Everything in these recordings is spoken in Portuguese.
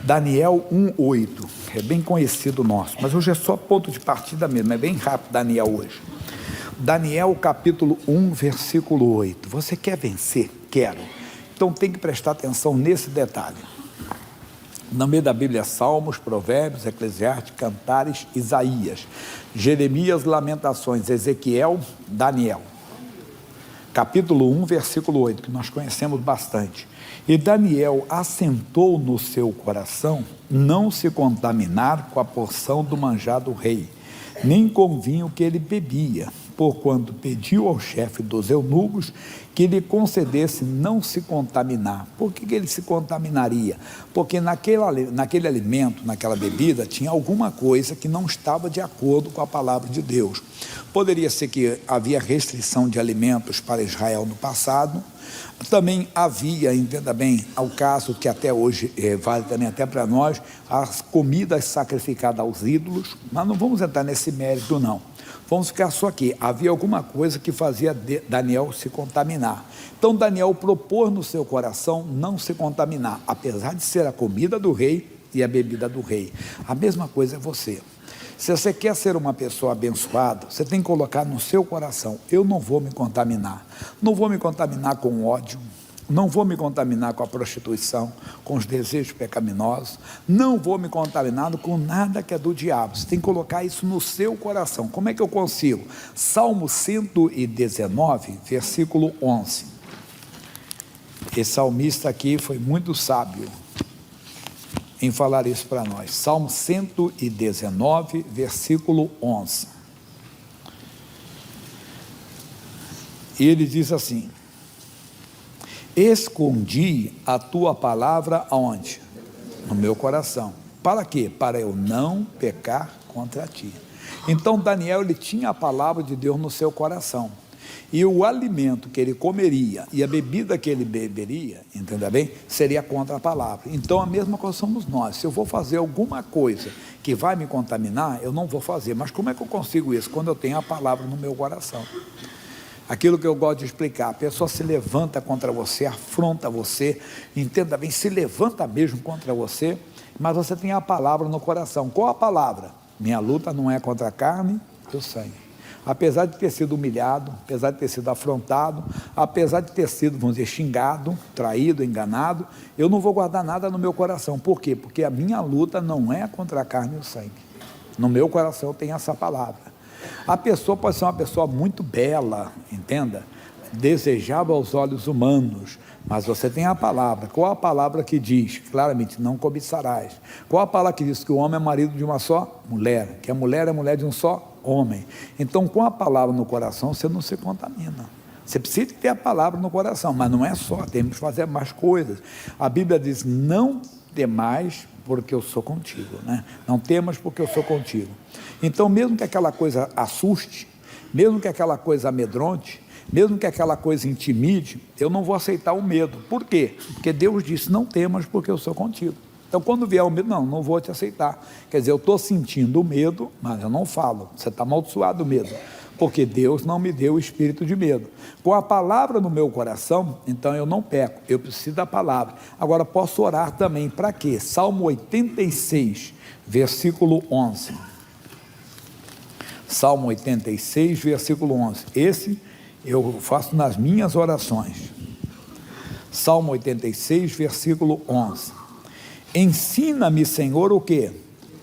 Daniel 1:8, é bem conhecido nosso, mas hoje é só ponto de partida mesmo, é bem rápido Daniel hoje. Daniel capítulo 1, versículo 8. Você quer vencer? Quero. Então tem que prestar atenção nesse detalhe. No meio da Bíblia, Salmos, Provérbios, Eclesiastes, Cantares, Isaías, Jeremias, Lamentações, Ezequiel, Daniel. Capítulo 1, versículo 8, que nós conhecemos bastante. E Daniel assentou no seu coração não se contaminar com a porção do manjar do rei, nem com o vinho que ele bebia, porquanto pediu ao chefe dos eunucos que lhe concedesse não se contaminar. Por que ele se contaminaria? Porque naquele alimento, naquela bebida, tinha alguma coisa que não estava de acordo com a palavra de Deus. Poderia ser que havia restrição de alimentos para Israel no passado. Também havia, entenda bem, ao caso que até hoje vale também até para nós, as comidas sacrificadas aos ídolos, mas não vamos entrar nesse mérito não. Vamos ficar só aqui, havia alguma coisa que fazia Daniel se contaminar. Então Daniel propôs no seu coração não se contaminar, apesar de ser a comida do rei e a bebida do rei. A mesma coisa é você. Se você quer ser uma pessoa abençoada, você tem que colocar no seu coração: eu não vou me contaminar. Não vou me contaminar com ódio, não vou me contaminar com a prostituição, com os desejos pecaminosos, não vou me contaminar com nada que é do diabo. Você tem que colocar isso no seu coração. Como é que eu consigo? Salmo 119, versículo 11. Esse salmista aqui foi muito sábio em falar isso para nós. Salmo 119, versículo 11. E ele diz assim: escondi a tua palavra aonde? No meu coração. Para quê? Para eu não pecar contra ti. Então Daniel, ele tinha a palavra de Deus no seu coração. E o alimento que ele comeria e a bebida que ele beberia, entenda bem, seria contra a palavra. Então a mesma coisa somos nós. Se eu vou fazer alguma coisa que vai me contaminar, eu não vou fazer. Mas como é que eu consigo isso? Quando eu tenho a palavra no meu coração. Aquilo que eu gosto de explicar: a pessoa se levanta contra você, afronta você, entenda bem, se levanta mesmo contra você, mas você tem a palavra no coração. Qual a palavra? Minha luta não é contra a carne e o sangue. Apesar de ter sido humilhado, apesar de ter sido afrontado, apesar de ter sido, vamos dizer, xingado, traído, enganado, eu não vou guardar nada no meu coração. Por quê? Porque a minha luta não é contra a carne e o sangue. No meu coração tem essa palavra. A pessoa pode ser uma pessoa muito bela, entenda, desejável aos olhos humanos, mas você tem a palavra. Qual a palavra que diz? Claramente, não cobiçarás. Qual a palavra que diz que o homem é marido de uma só mulher, que a mulher é mulher de um só homem? Então, com a palavra no coração, você não se contamina. Você precisa ter a palavra no coração, mas não é só, temos que fazer mais coisas. A Bíblia diz: não temais, porque eu sou contigo, né? Não temas, porque eu sou contigo. Então, mesmo que aquela coisa assuste, mesmo que aquela coisa amedronte, mesmo que aquela coisa intimide, eu não vou aceitar o medo. Por quê? Porque Deus disse: não temas, porque eu sou contigo. Então, quando vier o medo, não vou te aceitar. Quer dizer, eu estou sentindo o medo, mas eu não falo. Você está amaldiçoado o medo, porque Deus não me deu o espírito de medo. Com a palavra no meu coração, então eu não peco, eu preciso da palavra. Agora, posso orar também, para quê? Salmo 86, versículo 11. Salmo 86, versículo 11. Esse eu faço nas minhas orações. Salmo 86, versículo 11. Ensina-me, Senhor, o quê?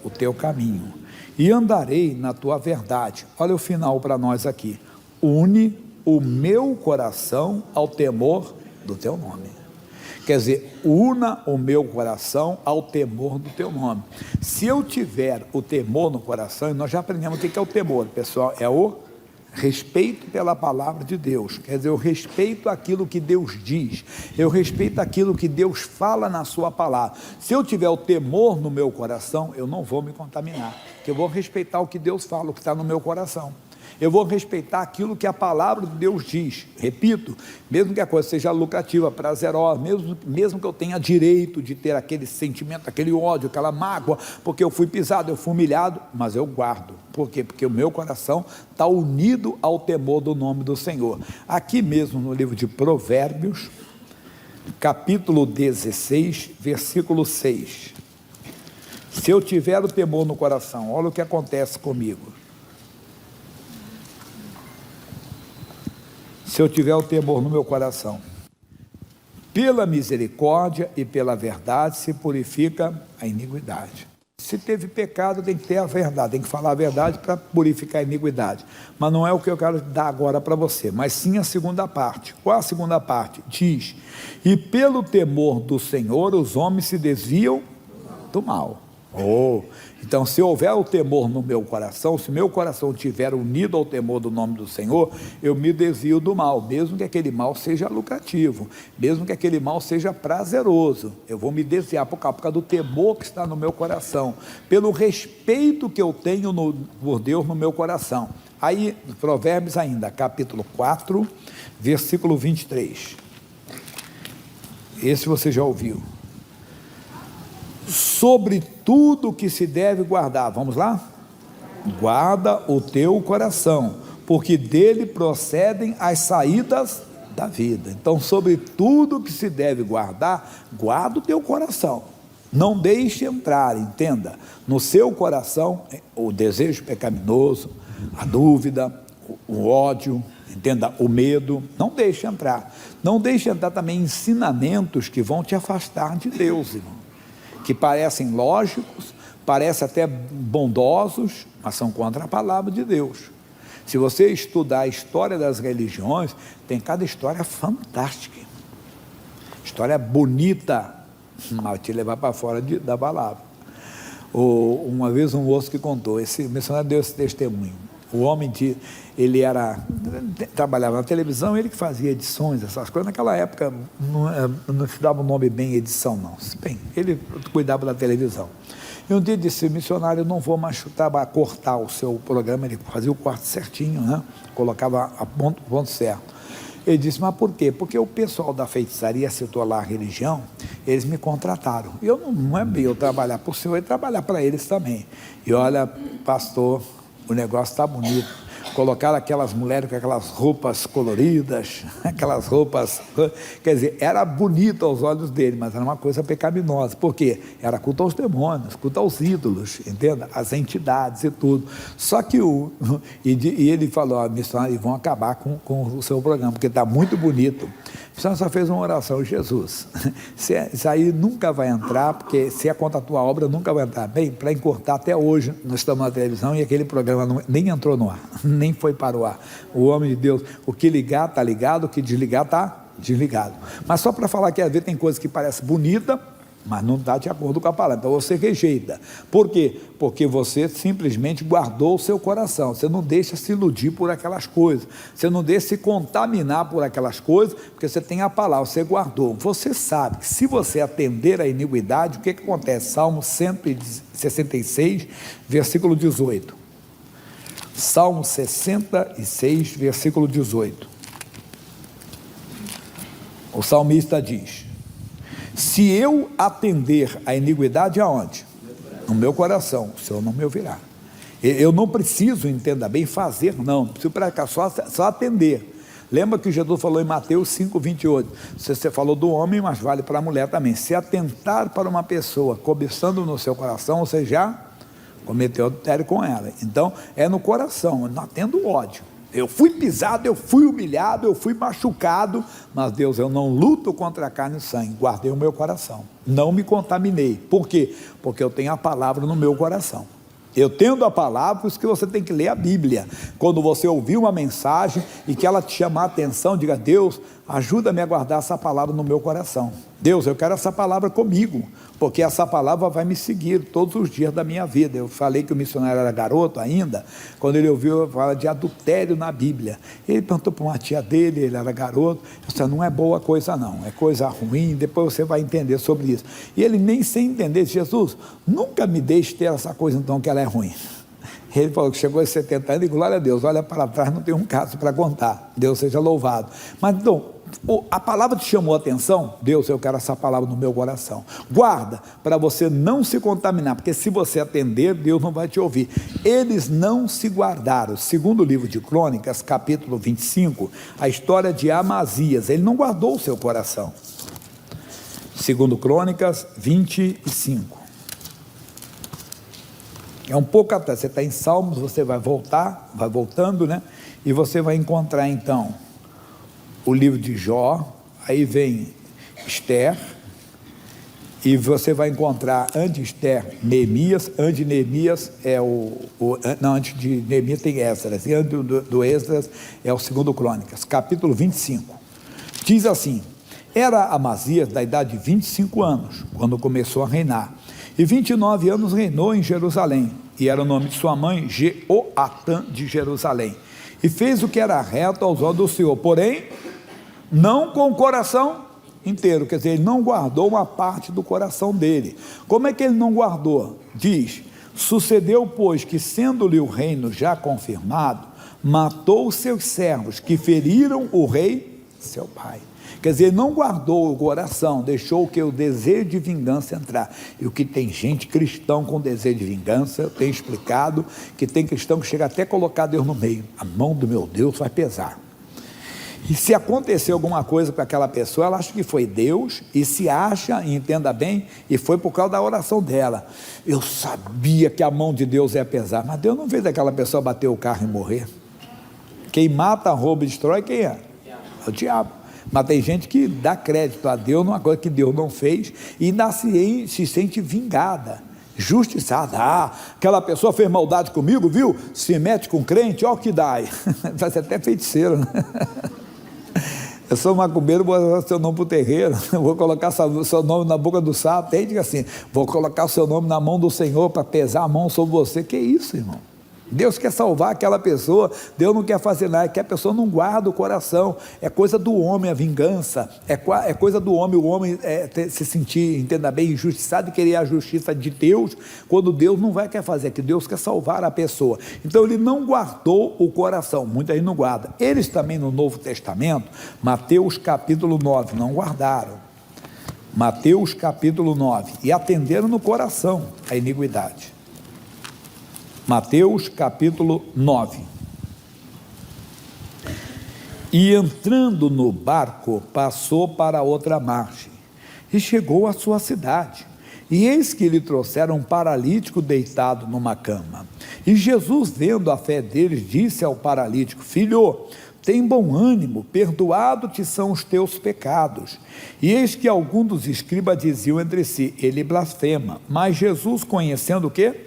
O teu caminho, e andarei na tua verdade. Olha o final para nós aqui: une o meu coração ao temor do teu nome. Quer dizer, una o meu coração ao temor do teu nome. Se eu tiver o temor no coração, e nós já aprendemos o que é o temor, pessoal, é o respeito pela palavra de Deus. Quer dizer, eu respeito aquilo que Deus diz, eu respeito aquilo que Deus fala na sua palavra. Se eu tiver o temor no meu coração, eu não vou me contaminar, porque eu vou respeitar o que Deus fala, o que está no meu coração. Eu vou respeitar aquilo que a palavra de Deus diz. Repito, mesmo que a coisa seja lucrativa, prazerosa, mesmo que eu tenha direito de ter aquele sentimento, aquele ódio, aquela mágoa, porque eu fui pisado, eu fui humilhado, mas eu guardo. Por quê? Porque o meu coração está unido ao temor do nome do Senhor. Aqui mesmo no livro de Provérbios, capítulo 16, versículo 6. Se eu tiver o temor no coração, olha o que acontece comigo. Se eu tiver o temor no meu coração, pela misericórdia e pela verdade se purifica a iniquidade. Se teve pecado, tem que ter a verdade, tem que falar a verdade para purificar a iniquidade. Mas não é o que eu quero dar agora para você, mas sim a segunda parte. Qual a segunda parte? Diz: e pelo temor do Senhor os homens se desviam do mal. Então, se houver o temor no meu coração, se meu coração estiver unido ao temor do nome do Senhor, eu me desvio do mal, mesmo que aquele mal seja lucrativo, mesmo que aquele mal seja prazeroso, eu vou me desviar por causa do temor que está no meu coração, pelo respeito que eu tenho por Deus no meu coração. Aí, Provérbios ainda, capítulo 4, versículo 23. Esse você já ouviu. Sobre tudo que se deve guardar, vamos lá? Guarda o teu coração, porque dele procedem as saídas da vida. Então, sobre tudo que se deve guardar, guarda o teu coração. Não deixe entrar, entenda, no seu coração o desejo pecaminoso, a dúvida, o ódio, entenda, o medo. Não deixe entrar. Não deixe entrar também ensinamentos que vão te afastar de Deus, irmão, que parecem lógicos, parecem até bondosos, mas são contra a palavra de Deus. Se você estudar a história das religiões, tem cada história fantástica, história bonita, mas te levar para fora da palavra. Uma vez um moço que contou, esse missionário deu esse testemunho. O homem, ele trabalhava na televisão, ele que fazia edições, essas coisas. Naquela época não se dava o nome bem edição, não. Bem, ele cuidava da televisão. E um dia disse: missionário, eu não vou mais cortar o seu programa. Ele fazia o corte certinho, né? Colocava a ponto certo. Ele disse: mas por quê? Porque o pessoal da feitiçaria, citou lá a religião, eles me contrataram. E não é bem eu trabalhar para o senhor e trabalhar para eles também. E olha, pastor, o negócio está bonito. Colocaram aquelas mulheres com aquelas roupas coloridas, aquelas roupas, quer dizer, era bonito aos olhos dele, mas era uma coisa pecaminosa. Por quê? Era culto aos demônios, culto aos ídolos, entenda? As entidades e tudo. Só que ele falou: missionário, vão acabar com o seu programa, porque está muito bonito. O missionário só fez uma oração: Jesus, isso aí nunca vai entrar, porque se é contra a tua obra, nunca vai entrar. Bem, para encurtar, até hoje, nós estamos na televisão e aquele programa nem entrou no ar, nem foi para o ar. O homem de Deus, o que ligar está ligado, o que desligar está desligado. Mas só para falar que às vezes tem coisas que parecem bonitas, mas não está de acordo com a palavra, então você rejeita. Por quê? Porque você simplesmente guardou o seu coração, você não deixa se iludir por aquelas coisas, você não deixa se contaminar por aquelas coisas, porque você tem a palavra, você guardou. Você sabe que se você atender à iniquidade, o que acontece? Salmo 166, versículo 18. Salmo 66, versículo 18. O salmista diz: se eu atender à iniquidade aonde? No meu coração, o Senhor não me ouvirá. Eu não preciso, entenda bem, fazer, não preciso para cá, só atender. Lembra que Jesus falou em Mateus 5, 28, você falou do homem, mas vale para a mulher também. Se atentar para uma pessoa cobiçando no seu coração, você já cometeu adultério com ela. Então é no coração, não atendo ódio. Eu fui pisado, eu fui humilhado, eu fui machucado, mas Deus, eu não luto contra a carne e sangue, guardei o meu coração, não me contaminei. Por quê? Porque eu tenho a palavra no meu coração. Eu tendo a palavra, por isso que você tem que ler a Bíblia. Quando você ouvir uma mensagem e que ela te chamar a atenção, diga: Deus, ajuda-me a guardar essa palavra no meu coração. Deus, eu quero essa palavra comigo, porque essa palavra vai me seguir todos os dias da minha vida. Eu falei que o missionário era garoto ainda, quando ele ouviu falar de adultério na Bíblia. Ele perguntou para uma tia dele, ele era garoto, eu disse: não é boa coisa não, é coisa ruim, depois você vai entender sobre isso. E ele nem sem entender, disse: Jesus, nunca me deixe ter essa coisa então que ela é ruim. Ele falou que chegou aos 70 anos e glória a Deus, olha para trás, não tem um caso para contar, Deus seja louvado. Mas então, a palavra te chamou a atenção? Deus, eu quero essa palavra no meu coração. Guarda, para você não se contaminar, porque se você atender, Deus não vai te ouvir. Eles não se guardaram. Segundo o livro de Crônicas, capítulo 25, a história de Amazias, ele não guardou o seu coração. Segundo Crônicas 25. É um pouco atrás, você está em Salmos, você vai voltando, né? E você vai encontrar então o livro de Jó, aí vem Esther, e você vai encontrar antes de Esther, Neemias. Antes de Neemias antes de Neemias tem Esdras, e antes do Esdras é o 2 Crônicas, capítulo 25. Diz assim: era Amazias da idade de 25 anos, quando começou a reinar, e 29 anos reinou em Jerusalém, e era o nome de sua mãe Jeoatã de Jerusalém, e fez o que era reto aos olhos do Senhor, porém, não com o coração inteiro, quer dizer, ele não guardou uma parte do coração dele. Como é que ele não guardou? Diz: sucedeu, pois, que sendo-lhe o reino já confirmado, matou os seus servos, que feriram o rei, seu pai. Quer dizer, ele não guardou o coração, deixou que o desejo de vingança entrar. E o que tem gente cristão com desejo de vingança, eu tenho explicado, que tem cristão que chega até a colocar Deus no meio. A mão do meu Deus vai pesar. E se acontecer alguma coisa com aquela pessoa, ela acha que foi Deus, e se acha, e entenda bem, e foi por causa da oração dela. Eu sabia que a mão de Deus ia pesar, mas Deus não fez aquela pessoa bater o carro e morrer. Quem mata, rouba e destrói, quem é? É o diabo. Mas tem gente que dá crédito a Deus numa coisa que Deus não fez, e ainda se sente vingada, justiçada. Aquela pessoa fez maldade comigo, viu? Se mete com crente, olha o que dá. Vai ser até feiticeiro, né? Eu sou macumbeiro, vou colocar seu nome para o terreiro, vou colocar seu nome na boca do sapo, tem diga assim, vou colocar o seu nome na mão do Senhor para pesar a mão sobre você. Que isso, irmão? Deus quer salvar aquela pessoa, Deus não quer fazer nada, que a pessoa não guarda o coração. É coisa do homem a vingança, é coisa do homem, o homem se sentir, entenda bem, injustiçado e querer a justiça de Deus, quando Deus não vai querer fazer, que Deus quer salvar a pessoa. Então ele não guardou o coração, muita gente não guarda. Eles também no Novo Testamento, Mateus capítulo 9, não guardaram. Mateus capítulo 9, e atenderam no coração a iniquidade. Mateus capítulo 9. E entrando no barco, passou para outra margem, e chegou à sua cidade. E eis que lhe trouxeram um paralítico deitado numa cama. E Jesus, vendo a fé deles, disse ao paralítico: filho, tem bom ânimo, perdoado-te são os teus pecados. E eis que alguns dos escribas diziam entre si: ele blasfema. Mas Jesus, conhecendo o quê?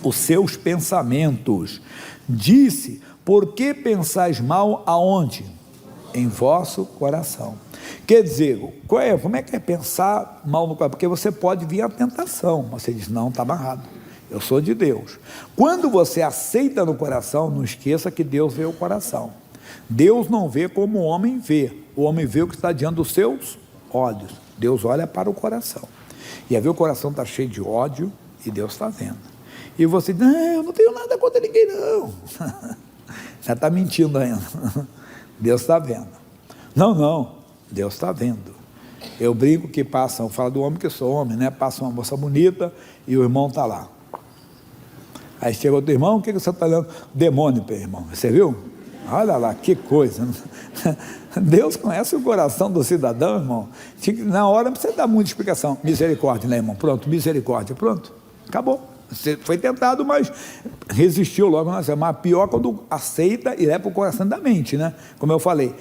Os seus pensamentos, disse: por que pensais mal aonde? Em vosso coração. Quer dizer, como é que é pensar mal no coração? Porque você pode vir a tentação, você diz: não, está amarrado, eu sou de Deus. Quando você aceita no coração, não esqueça que Deus vê o coração. Deus não vê como o homem vê, o homem vê o que está diante dos seus olhos. Deus olha para o coração, e aí o coração está cheio de ódio, e Deus está vendo. E você diz: não, eu não tenho nada contra ninguém, não. Já está mentindo ainda. Deus está vendo. Não, Deus está vendo. Eu brinco que eu falo do homem que eu sou homem, né? Passa uma moça bonita e o irmão está lá. Aí chega outro irmão: o que você está olhando? Demônio, irmão. Você viu? Olha lá, que coisa. Deus conhece o coração do cidadão, irmão. Na hora não precisa dar muita explicação. Misericórdia, né, irmão? Pronto, misericórdia, pronto. Acabou. Você foi tentado, mas resistiu logo. Mas pior quando aceita e leva para o coração da mente, né? Como eu falei.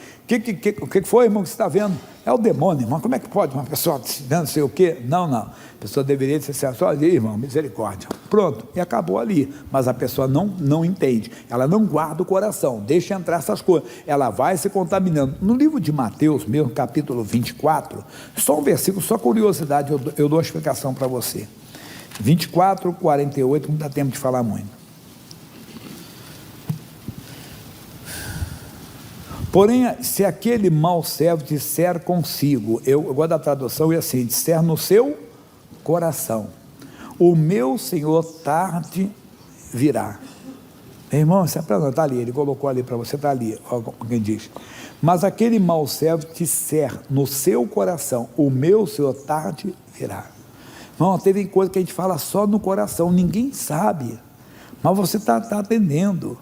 O que foi, irmão, que você está vendo? É o demônio, irmão. Como é que pode uma pessoa não sei o quê? Não. A pessoa deveria dizer assim: olha, irmão, misericórdia. Pronto, e acabou ali. Mas a pessoa não entende. Ela não guarda o coração, deixa entrar essas coisas. Ela vai se contaminando. No livro de Mateus, mesmo, capítulo 24, só um versículo, só curiosidade, eu dou a explicação para você. 24, 48, não dá tempo de falar muito. Porém, se aquele mau servo disser consigo, eu gosto da tradução, e assim, disser no seu coração: o meu Senhor tarde virá. Meu irmão, isso é para não, está ali, ele colocou ali para você, está ali, alguém diz. Mas aquele mau servo disser no seu coração: o meu Senhor tarde virá. Irmão, teve coisa que a gente fala só no coração, ninguém sabe, mas você está atendendo.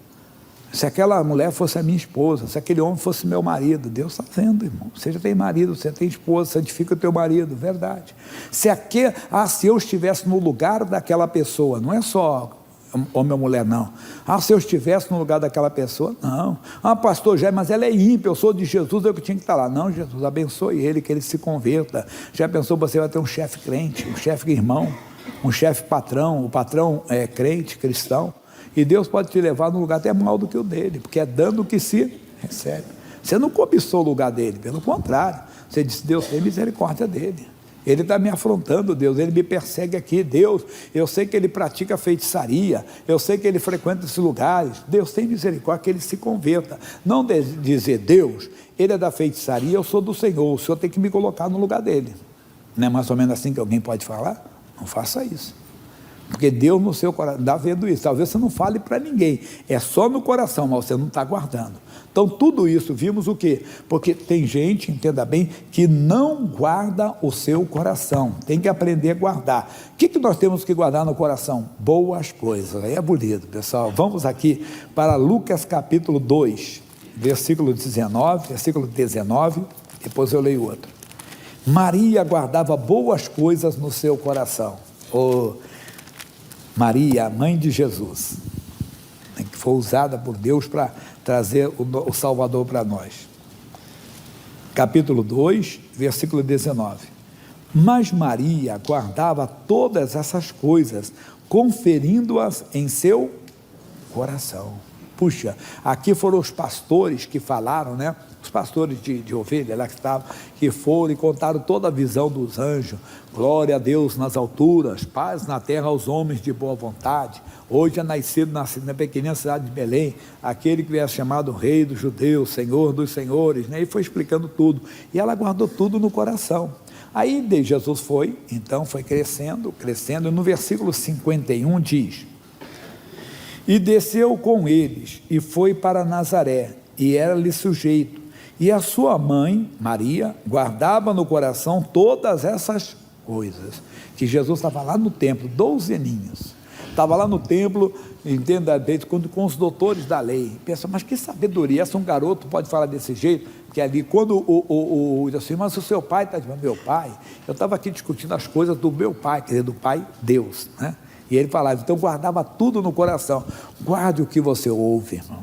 Se aquela mulher fosse a minha esposa, se aquele homem fosse meu marido, Deus está vendo, irmão. Você já tem marido, você tem esposa, santifica o teu marido, verdade. Se eu estivesse no lugar daquela pessoa, não é só homem ou mulher, não. Se eu estivesse no lugar daquela pessoa, não. Pastor Jair, mas ela é ímpia, eu sou de Jesus, eu que tinha que estar lá. Não, Jesus, abençoe ele, que ele se converta. Já pensou, você vai ter um chefe crente, um chefe irmão, um chefe patrão, o patrão é crente, cristão, e Deus pode te levar num lugar até maior do que o dele, porque é dando que se recebe. Você não cobiçou o lugar dele, pelo contrário, você disse, Deus tem misericórdia dele. Ele está me afrontando, Deus, ele me persegue aqui, Deus, eu sei que ele pratica feitiçaria, eu sei que ele frequenta esses lugares, Deus tem misericórdia, que ele se converta. Não dizer, Deus, ele é da feitiçaria, eu sou do Senhor, o Senhor tem que me colocar no lugar dele. Não é mais ou menos assim que alguém pode falar? Não faça isso. Porque Deus no seu coração, está vendo isso, talvez você não fale para ninguém, é só no coração, mas você não está guardando. Então tudo isso, vimos o quê? Porque tem gente, entenda bem, que não guarda o seu coração, tem que aprender a guardar. O que nós temos que guardar no coração? Boas coisas, aí é bonito, pessoal. Vamos aqui para Lucas capítulo 2, versículo 19, depois eu leio outro. Maria guardava boas coisas no seu coração. Maria, a mãe de Jesus, que foi usada por Deus para trazer o Salvador para nós. Capítulo 2, versículo 19. Mas Maria guardava todas essas coisas, conferindo-as em seu coração. Puxa, aqui foram os pastores que falaram, né? Os pastores de ovelha lá que estavam, que foram e contaram toda a visão dos anjos. Glória a Deus nas alturas, paz na terra aos homens de boa vontade. Hoje é nascido na pequena cidade de Belém, aquele que é chamado Rei dos Judeus, Senhor dos Senhores, né? E foi explicando tudo, e ela guardou tudo no coração. Aí Jesus foi crescendo, e no versículo 51 diz: e desceu com eles, e foi para Nazaré, e era-lhe sujeito, e a sua mãe, Maria, guardava no coração todas essas coisas, que Jesus estava lá no templo, 12 aninhos, estava lá no templo, entenda bem, com os doutores da lei. Pensa, mas que sabedoria, um garoto pode falar desse jeito? Porque ali, quando assim, mas o seu pai está dizendo, meu pai, eu estava aqui discutindo as coisas do meu pai, quer dizer, do pai Deus, né? E ele falava, então guardava tudo no coração. Guarde o que você ouve, irmão.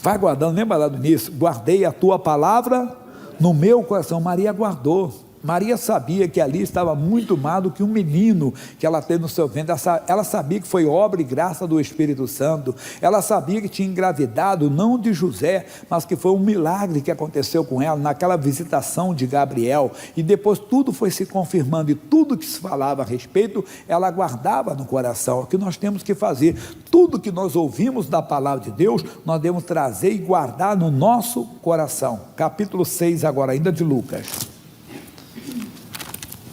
Vai guardando, lembra lá do início? Guardei a tua palavra no meu coração. Maria guardou. Maria sabia que ali estava muito mais do que um menino que ela teve no seu ventre. Ela sabia que foi obra e graça do Espírito Santo. Ela sabia que tinha engravidado, não de José, mas que foi um milagre que aconteceu com ela naquela visitação de Gabriel. E depois tudo foi se confirmando, e tudo que se falava a respeito, ela guardava no coração. É o que nós temos que fazer. Tudo que nós ouvimos da palavra de Deus, nós devemos trazer e guardar no nosso coração. Capítulo 6 agora, ainda de Lucas.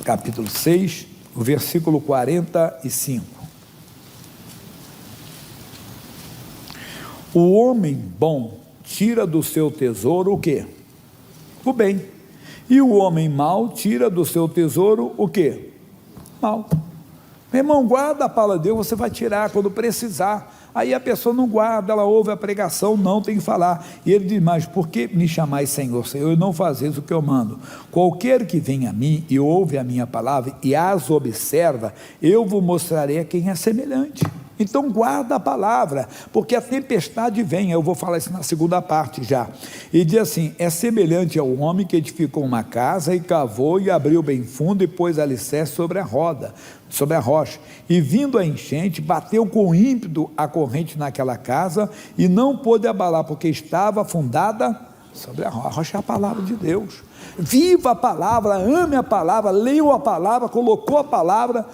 Capítulo 6, o versículo 45. O homem bom tira do seu tesouro o quê? O bem. E o homem mau tira do seu tesouro o quê? Mal. Meu irmão, guarda a palavra de Deus, você vai tirar quando precisar. Aí a pessoa não guarda, ela ouve a pregação, não tem que falar. E ele diz, mas por que me chamais Senhor, Senhor, e não fazeis o que eu mando? Qualquer que vem a mim e ouve a minha palavra e as observa, eu vos mostrarei a quem é semelhante. Então guarda a palavra, porque a tempestade vem. Eu vou falar isso na segunda parte já. E diz assim, é semelhante ao homem que edificou uma casa e cavou e abriu bem fundo e pôs alicerce sobre a rocha, e vindo a enchente, bateu com ímpeto a corrente naquela casa, e não pôde abalar, porque estava fundada sobre a rocha. A rocha é a palavra de Deus. Viva a palavra, ame a palavra, leia a palavra, colocou a palavra,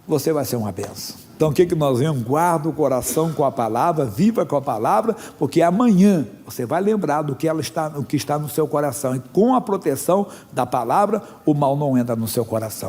você vai ser uma bênção. Então o que nós vemos? Guarda o coração com a palavra, viva com a palavra, porque amanhã você vai lembrar do que o que está no seu coração, e com a proteção da palavra, o mal não entra no seu coração.